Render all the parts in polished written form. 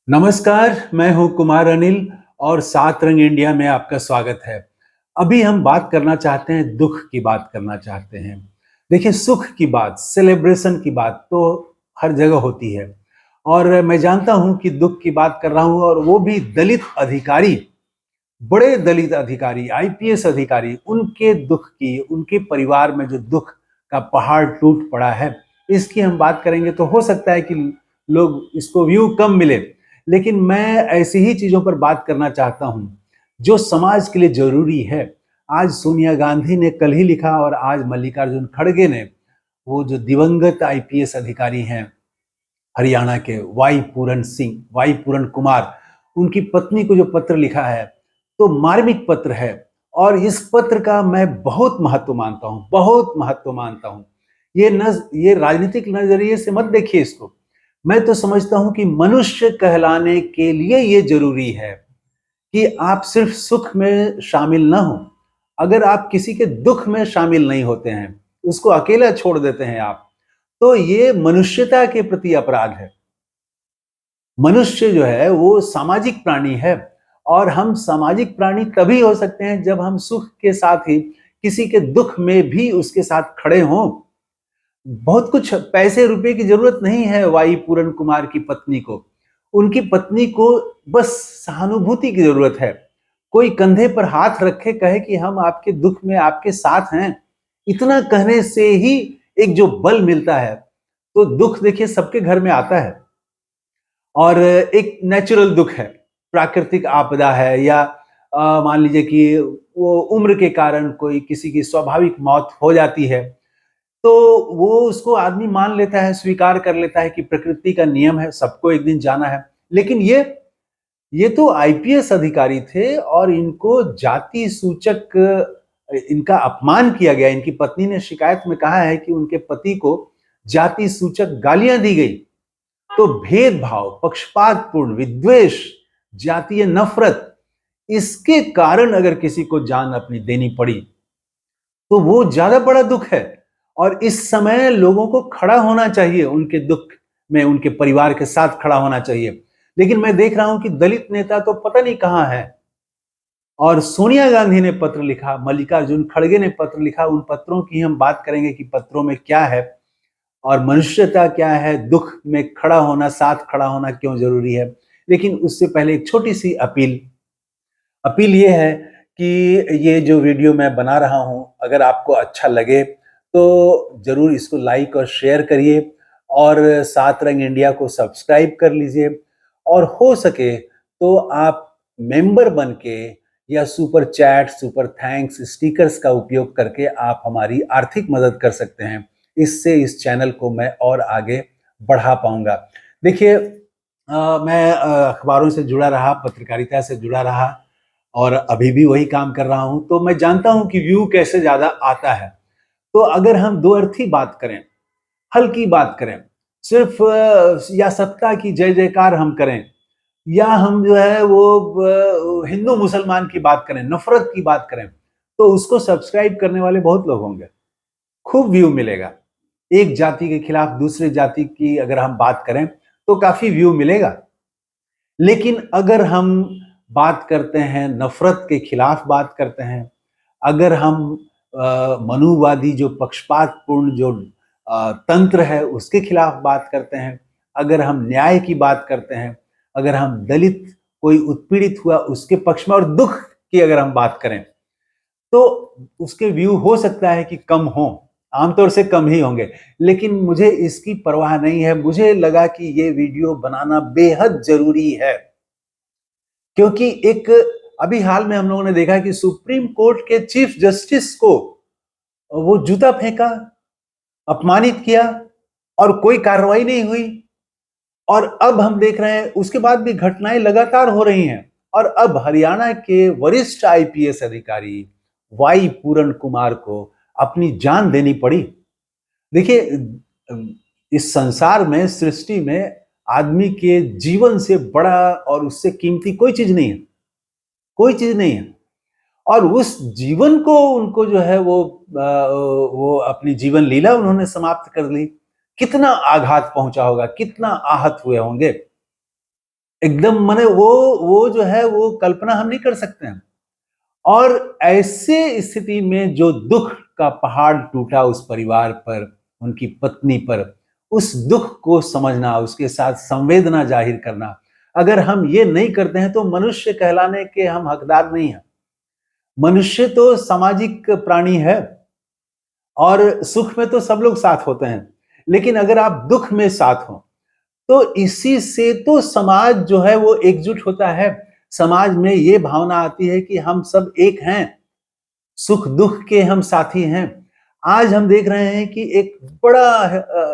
नमस्कार, मैं हूं कुमार अनिल और सात रंग इंडिया में आपका स्वागत है। अभी हम बात करना चाहते हैं, दुख की बात करना चाहते हैं। देखिए, सुख की बात, सेलिब्रेशन की बात तो हर जगह होती है और मैं जानता हूं कि दुख की बात कर रहा हूं और वो भी दलित अधिकारी, बड़े दलित अधिकारी, आईपीएस अधिकारी, उनके दुख की, उनके परिवार में जो दुख का पहाड़ टूट पड़ा है, इसकी हम बात करेंगे तो हो सकता है कि लोग इसको व्यू कम मिले, लेकिन मैं ऐसी ही चीजों पर बात करना चाहता हूं जो समाज के लिए जरूरी है। आज सोनिया गांधी ने कल ही लिखा और आज मल्लिकार्जुन खड़गे ने, वो जो दिवंगत आईपीएस अधिकारी हैं हरियाणा के, वाई पूरन कुमार, उनकी पत्नी को जो पत्र लिखा है, तो मार्मिक पत्र है। और इस पत्र का मैं बहुत महत्व मानता हूं, बहुत महत्व मानता हूं। ये राजनीतिक नजरिए से मत देखिए इसको। मैं तो समझता हूं कि मनुष्य कहलाने के लिए ये जरूरी है कि आप सिर्फ सुख में शामिल ना हो। अगर आप किसी के दुख में शामिल नहीं होते हैं, उसको अकेला छोड़ देते हैं आप, तो ये मनुष्यता के प्रति अपराध है। मनुष्य जो है वो सामाजिक प्राणी है और हम सामाजिक प्राणी तभी हो सकते हैं जब हम सुख के साथ ही किसी के दुख में भी उसके साथ खड़े हों। बहुत कुछ पैसे रुपए की जरूरत नहीं है वाई पूरन कुमार की पत्नी को। उनकी पत्नी को बस सहानुभूति की जरूरत है। कोई कंधे पर हाथ रखे, कहे कि हम आपके दुख में आपके साथ हैं। इतना कहने से ही एक जो बल मिलता है। तो दुख देखिए सबके घर में आता है और एक नेचुरल दुख है, प्राकृतिक आपदा है या मान लीजिए कि वो उम्र के कारण कोई किसी की स्वाभाविक मौत हो जाती है, तो वो उसको आदमी मान लेता है, स्वीकार कर लेता है कि प्रकृति का नियम है, सबको एक दिन जाना है। लेकिन ये तो आईपीएस अधिकारी थे और इनको जाति सूचक इनका अपमान किया गया। इनकी पत्नी ने शिकायत में कहा है कि उनके पति को जाति सूचक गालियां दी गई। तो भेदभाव, पक्षपातपूर्ण विद्वेष, जातीय नफरत, इसके कारण अगर किसी को जान अपनी देनी पड़ी तो वो ज्यादा बड़ा दुख है। और इस समय लोगों को खड़ा होना चाहिए, उनके दुख में उनके परिवार के साथ खड़ा होना चाहिए। लेकिन मैं देख रहा हूं कि दलित नेता तो पता नहीं कहां है। और सोनिया गांधी ने पत्र लिखा, मल्लिकार्जुन खड़गे ने पत्र लिखा। उन पत्रों की हम बात करेंगे कि पत्रों में क्या है और मनुष्यता क्या है, दुख में खड़ा होना, साथ खड़ा होना क्यों जरूरी है। लेकिन उससे पहले एक छोटी सी अपील अपील ये है कि ये जो वीडियो मैं बना रहा हूं, अगर आपको अच्छा लगे तो जरूर इसको लाइक और शेयर करिए और सात रंग इंडिया को सब्सक्राइब कर लीजिए। और हो सके तो आप मेंबर बन के या super chat, super thanks, stickers का उपयोग करके आप हमारी आर्थिक मदद कर सकते हैं। इससे इस चैनल को मैं और आगे बढ़ा पाऊंगा। देखिए, मैं अखबारों से जुड़ा रहा, पत्रकारिता से जुड़ा रहा और अभी भी वही काम कर रहा हूं, तो मैं जानता हूं कि व्यू कैसे ज्यादा आता है। तो अगर हम दो अर्थी बात करें, हल्की बात करें, सिर्फ या सत्ता की जय जयकार हम करें, या हम जो है वो हिंदू मुसलमान की बात करें, नफरत की बात करें, तो उसको सब्सक्राइब करने वाले बहुत लोग होंगे, खूब व्यू मिलेगा। एक जाति के खिलाफ दूसरे जाति की अगर हम बात करें तो काफी व्यू मिलेगा। लेकिन अगर हम बात करते हैं, नफरत के खिलाफ बात करते हैं, अगर हम मनुवादी जो पक्षपातपूर्ण जो तंत्र है उसके खिलाफ बात करते हैं, अगर हम न्याय की बात करते हैं, अगर हम दलित कोई उत्पीड़ित हुआ उसके पक्ष में और दुख की अगर हम बात करें, तो उसके व्यू हो सकता है कि कम हो, आमतौर से कम ही होंगे। लेकिन मुझे इसकी परवाह नहीं है। मुझे लगा कि ये वीडियो बनाना बेहद जरूरी है, क्योंकि एक अभी हाल में हम लोगों ने देखा कि सुप्रीम कोर्ट के चीफ जस्टिस को वो जूता फेंका, अपमानित किया और कोई कार्रवाई नहीं हुई। और अब हम देख रहे हैं उसके बाद भी घटनाएं लगातार हो रही हैं और अब हरियाणा के वरिष्ठ आईपीएस अधिकारी वाई पूरन कुमार को अपनी जान देनी पड़ी। देखिए, इस संसार में, सृष्टि में आदमी के जीवन से बड़ा और उससे कीमती कोई चीज नहीं है, कोई चीज नहीं है। और उस जीवन को उनको जो है वो अपनी जीवन लीला उन्होंने समाप्त कर ली। कितना आघात पहुंचा होगा, कितना आहत हुए होंगे। एकदम माने वो जो है वो कल्पना हम नहीं कर सकते हैं। और ऐसे स्थिति में जो दुख का पहाड़ टूटा उस परिवार पर, उनकी पत्नी पर, उस दुख को समझना, उसके साथ संवेदना जाहिर करना, अगर हम ये नहीं करते हैं तो मनुष्य कहलाने के हम हकदार नहीं हैं। मनुष्य तो सामाजिक प्राणी है और सुख में तो सब लोग साथ होते हैं, लेकिन अगर आप दुख में साथ हो तो इसी से तो समाज जो है वो एकजुट होता है। समाज में ये भावना आती है कि हम सब एक हैं, सुख दुख के हम साथी हैं। आज हम देख रहे हैं कि एक बड़ा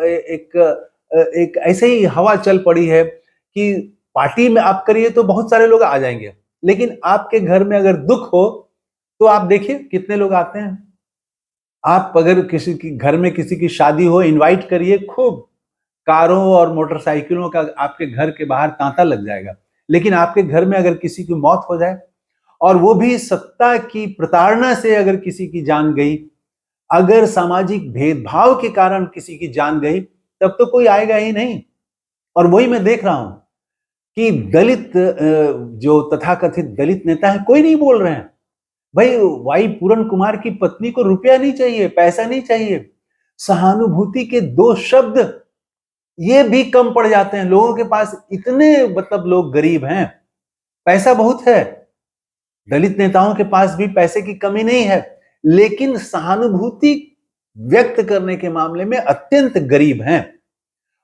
एक ऐसे ही हवा चल पड़ी है कि पार्टी में आप करिए तो बहुत सारे लोग आ जाएंगे, लेकिन आपके घर में अगर दुख हो तो आप देखिए कितने लोग आते हैं। आप अगर किसी की घर में किसी की शादी हो, इनवाइट करिए, खूब कारों और मोटरसाइकिलों का आपके घर के बाहर तांता लग जाएगा। लेकिन आपके घर में अगर किसी की मौत हो जाए और वो भी सत्ता की प्रताड़ना से अगर किसी की जान गई, अगर सामाजिक भेदभाव के कारण किसी की जान गई, तब तो कोई आएगा ही नहीं। और वही मैं देख रहा हूं कि दलित जो तथाकथित दलित नेता है, कोई नहीं बोल रहे हैं। भाई वाई पूरन कुमार की पत्नी को रुपया नहीं चाहिए, पैसा नहीं चाहिए, सहानुभूति के दो शब्द ये भी कम पड़ जाते हैं। लोगों के पास इतने मतलब लोग गरीब हैं, पैसा बहुत है, दलित नेताओं के पास भी पैसे की कमी नहीं है, लेकिन सहानुभूति व्यक्त करने के मामले में अत्यंत गरीब हैं।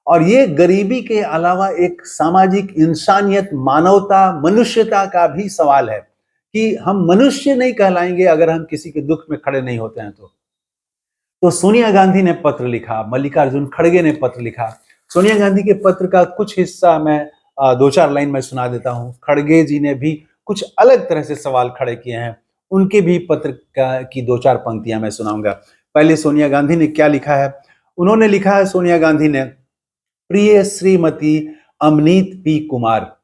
और ये गरीबी के अलावा एक सामाजिक इंसानियत, मानवता, मनुष्यता का भी सवाल है कि हम मनुष्य नहीं कहलाएंगे अगर हम किसी के दुख में खड़े नहीं होते हैं तो सोनिया गांधी ने पत्र लिखा, मल्लिकार्जुन खड़गे ने पत्र लिखा। सोनिया गांधी के पत्र का कुछ हिस्सा मैं दो चार लाइन में सुना देता हूं। खड़गे जी ने भी कुछ अलग तरह से सवाल खड़े किए हैं, उनके भी पत्र की दो चार पंक्तियां मैं सुनाऊंगा। पहले सोनिया गांधी ने क्या लिखा है? उन्होंने लिखा है, सोनिया गांधी ने, प्रिय श्रीमती अमनीत पी कुमार।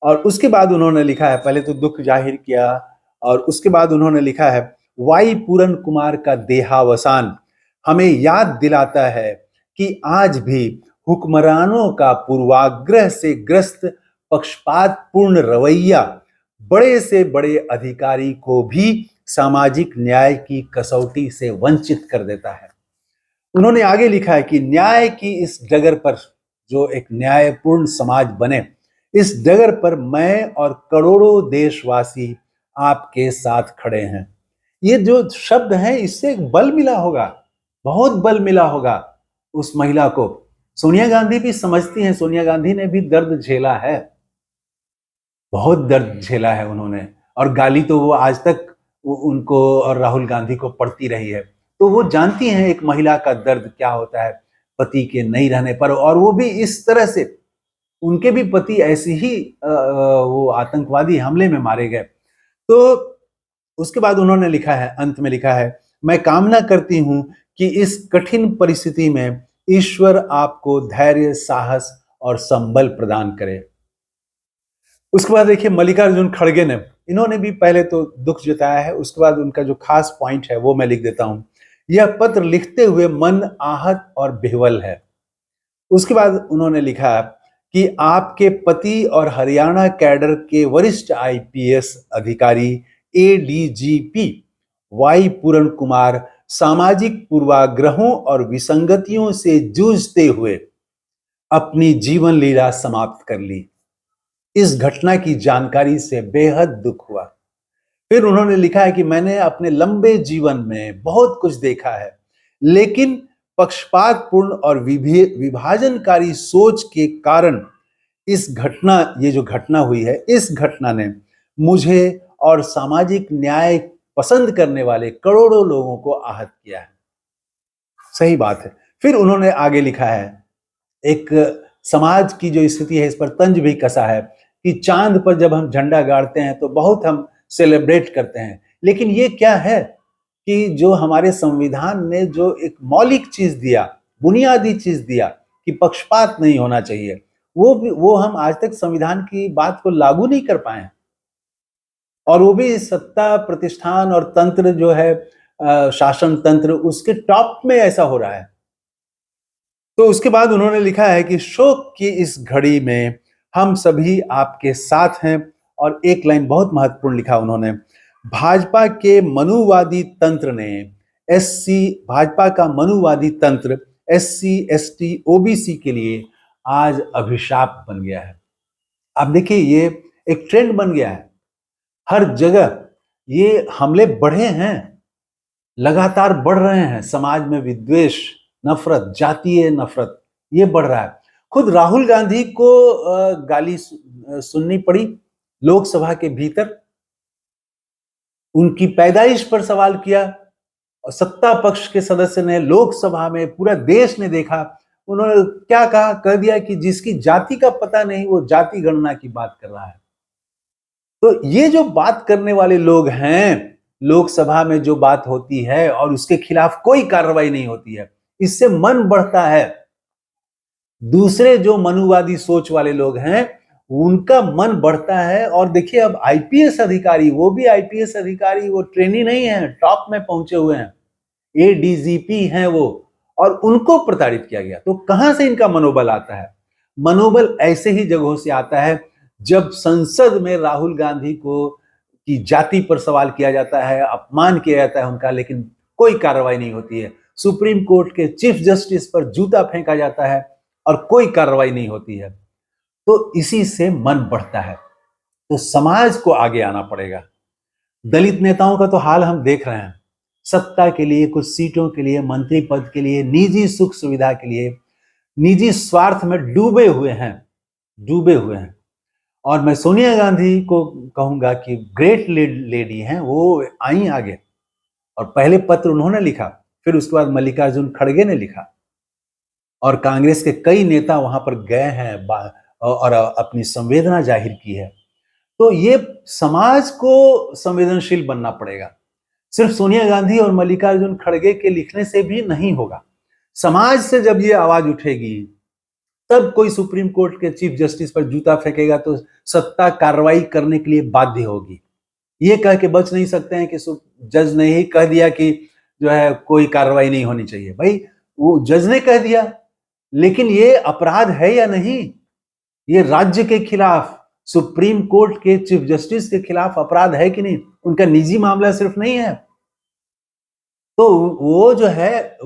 और उसके बाद उन्होंने लिखा है, पहले तो दुख जाहिर किया और उसके बाद उन्होंने लिखा है, वाई पूरन कुमार का देहावसान हमें याद दिलाता है कि आज भी हुक्मरानों का पूर्वाग्रह से ग्रस्त पक्षपातपूर्ण रवैया बड़े से बड़े अधिकारी को भी सामाजिक न्याय की कसौटी से वंचित कर देता है। उन्होंने आगे लिखा है कि न्याय की इस डगर पर, जो एक न्यायपूर्ण समाज बने, इस डगर पर मैं और करोड़ों देशवासी आपके साथ खड़े हैं। ये जो शब्द हैं, इससे एक बल मिला होगा, बहुत बल मिला होगा उस महिला को। सोनिया गांधी भी समझती हैं, सोनिया गांधी ने भी दर्द झेला है, बहुत दर्द झेला है उन्होंने, और गाली तो वो आज तक उनको और राहुल गांधी को पड़ती रही है। तो वो जानती हैं एक महिला का दर्द क्या होता है पति के नहीं रहने पर, और वो भी इस तरह से। उनके भी पति ऐसे ही वो आतंकवादी हमले में मारे गए। तो उसके बाद उन्होंने लिखा है, अंत में लिखा है, मैं कामना करती हूं कि इस कठिन परिस्थिति में ईश्वर आपको धैर्य, साहस और संबल प्रदान करे। उसके बाद देखिए मल्लिकार्जुन खड़गे ने, इन्होंने भी पहले तो दुख जताया है, उसके बाद उनका जो खास पॉइंट है वो मैं लिख देता हूं। यह पत्र लिखते हुए मन आहत और बेहवल है। उसके बाद उन्होंने लिखा कि आपके पति और हरियाणा कैडर के वरिष्ठ आईपीएस अधिकारी एडीजीपी वाई पूरन कुमार सामाजिक पूर्वाग्रहों और विसंगतियों से जूझते हुए अपनी जीवन लीला समाप्त कर ली। इस घटना की जानकारी से बेहद दुख हुआ। फिर उन्होंने लिखा है कि मैंने अपने लंबे जीवन में बहुत कुछ देखा है, लेकिन पक्षपातपूर्ण और विभाजनकारी सोच के कारण इस घटना, ये जो घटना हुई है, इस घटना ने मुझे और सामाजिक न्याय पसंद करने वाले करोड़ों लोगों को आहत किया है। सही बात है। फिर उन्होंने आगे लिखा है, एक समाज की जो स्थिति है इस पर तंज भी कसा है कि चांद पर जब हम झंडा गाड़ते हैं तो बहुत हम सेलिब्रेट करते हैं, लेकिन ये क्या है कि जो हमारे संविधान ने जो एक मौलिक चीज दिया, बुनियादी चीज दिया कि पक्षपात नहीं होना चाहिए, वो हम आज तक संविधान की बात को लागू नहीं कर पाए। और वो भी सत्ता प्रतिष्ठान और तंत्र जो है, शासन तंत्र, उसके टॉप में ऐसा हो रहा है। तो उसके बाद उन्होंने लिखा है कि शोक की इस घड़ी में हम सभी आपके साथ हैं। और एक लाइन बहुत महत्वपूर्ण लिखा उन्होंने, भाजपा के मनुवादी तंत्र ने भाजपा का मनुवादी तंत्र SC ST OBC के लिए आज अभिशाप बन गया है। आप देखिए, ये एक ट्रेंड बन गया है, हर जगह ये हमले बढ़े हैं, लगातार बढ़ रहे हैं। समाज में विद्वेष, नफरत, जातीय नफरत, ये बढ़ रहा है। खुद राहुल गांधी को गाली सुननी पड़ी लोकसभा के भीतर, उनकी पैदाइश पर सवाल किया और सत्ता पक्ष के सदस्य ने लोकसभा में, पूरा देश ने देखा, उन्होंने क्या कहा, कह दिया कि जिसकी जाति का पता नहीं वो जाति गणना की बात कर रहा है। तो ये जो बात करने वाले लोग हैं, लोकसभा में जो बात होती है और उसके खिलाफ कोई कार्रवाई नहीं होती है, इससे मन बढ़ता है। दूसरे जो मनुवादी सोच वाले लोग हैं, उनका मन बढ़ता है। और देखिए, अब IPS अधिकारी, वो भी IPS अधिकारी, वो ट्रेनी नहीं है, टॉप में पहुंचे हुए हैं, ADGP हैं वो, और उनको प्रताड़ित किया गया। तो कहां से इनका मनोबल आता है? मनोबल ऐसे ही जगहों से आता है जब संसद में राहुल गांधी को की जाति पर सवाल किया जाता है, अपमान किया जाता है उनका, लेकिन कोई कार्रवाई नहीं होती है। सुप्रीम कोर्ट के चीफ जस्टिस पर जूता फेंका जाता है और कोई कार्रवाई नहीं होती है। तो इसी से मन बढ़ता है। तो समाज को आगे आना पड़ेगा। दलित नेताओं का तो हाल हम देख रहे हैं, सत्ता के लिए, कुछ सीटों के लिए, मंत्री पद के लिए, निजी सुख सुविधा के लिए, निजी स्वार्थ में डूबे हुए हैं। और मैं सोनिया गांधी को कहूंगा कि ग्रेट लेडी हैं, वो आई आगे और पहले पत्र उन्होंने लिखा, फिर उसके बाद मल्लिकार्जुन खड़गे ने लिखा, और कांग्रेस के कई नेता वहां पर गए हैं और अपनी संवेदना जाहिर की है। तो ये समाज को संवेदनशील बनना पड़ेगा। सिर्फ सोनिया गांधी और मल्लिकार्जुन खड़गे के लिखने से भी नहीं होगा। समाज से जब ये आवाज उठेगी, तब कोई सुप्रीम कोर्ट के चीफ जस्टिस पर जूता फेंकेगा तो सत्ता कार्रवाई करने के लिए बाध्य होगी। ये कह के बच नहीं सकते हैं कि जज ने ही कह दिया कि जो है कोई कार्रवाई नहीं होनी चाहिए। भाई, वो जज ने कह दिया, लेकिन ये अपराध है या नहीं? ये राज्य के खिलाफ, सुप्रीम कोर्ट के चीफ जस्टिस के खिलाफ अपराध है कि नहीं? उनका निजी मामला सिर्फ नहीं है। तो वो जो है,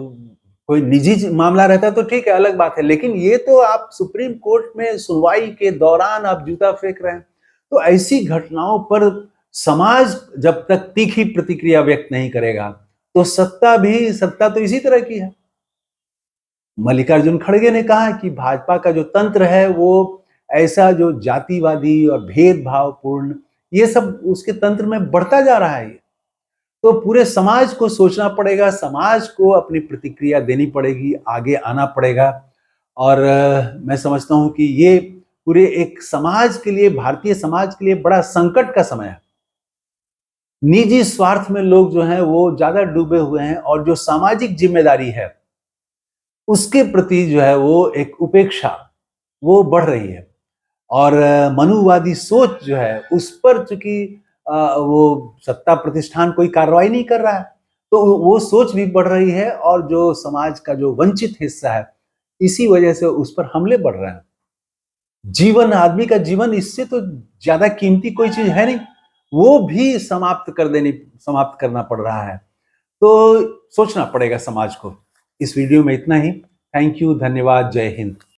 कोई निजी मामला रहता तो ठीक है, अलग बात है, लेकिन ये तो आप सुप्रीम कोर्ट में सुनवाई के दौरान आप जूता फेंक रहे हैं। तो ऐसी घटनाओं पर समाज जब तक तीखी प्रतिक्रिया व्यक्त नहीं करेगा, तो सत्ता तो इसी तरह की है। मल्लिकार्जुन खड़गे ने कहा कि भाजपा का जो तंत्र है वो ऐसा, जो जातिवादी और भेदभावपूर्ण, ये सब उसके तंत्र में बढ़ता जा रहा है। तो पूरे समाज को सोचना पड़ेगा, समाज को अपनी प्रतिक्रिया देनी पड़ेगी, आगे आना पड़ेगा। और मैं समझता हूं कि ये पूरे एक समाज के लिए, भारतीय समाज के लिए बड़ा संकट का समय है। निजी स्वार्थ में लोग जो हैं वो ज्यादा डूबे हुए हैं, और जो सामाजिक जिम्मेदारी है उसके प्रति जो है वो एक उपेक्षा वो बढ़ रही है। और मनुवादी सोच जो है उस पर, चूंकि वो सत्ता प्रतिष्ठान कोई कार्रवाई नहीं कर रहा है, तो वो सोच भी बढ़ रही है, और जो समाज का जो वंचित हिस्सा है, इसी वजह से उस पर हमले बढ़ रहे हैं। जीवन, आदमी का जीवन, इससे तो ज्यादा कीमती कोई चीज है नहीं, वो भी समाप्त करना पड़ रहा है। तो सोचना पड़ेगा समाज को। इस वीडियो में इतना ही। थैंक यू, धन्यवाद, जय हिंद।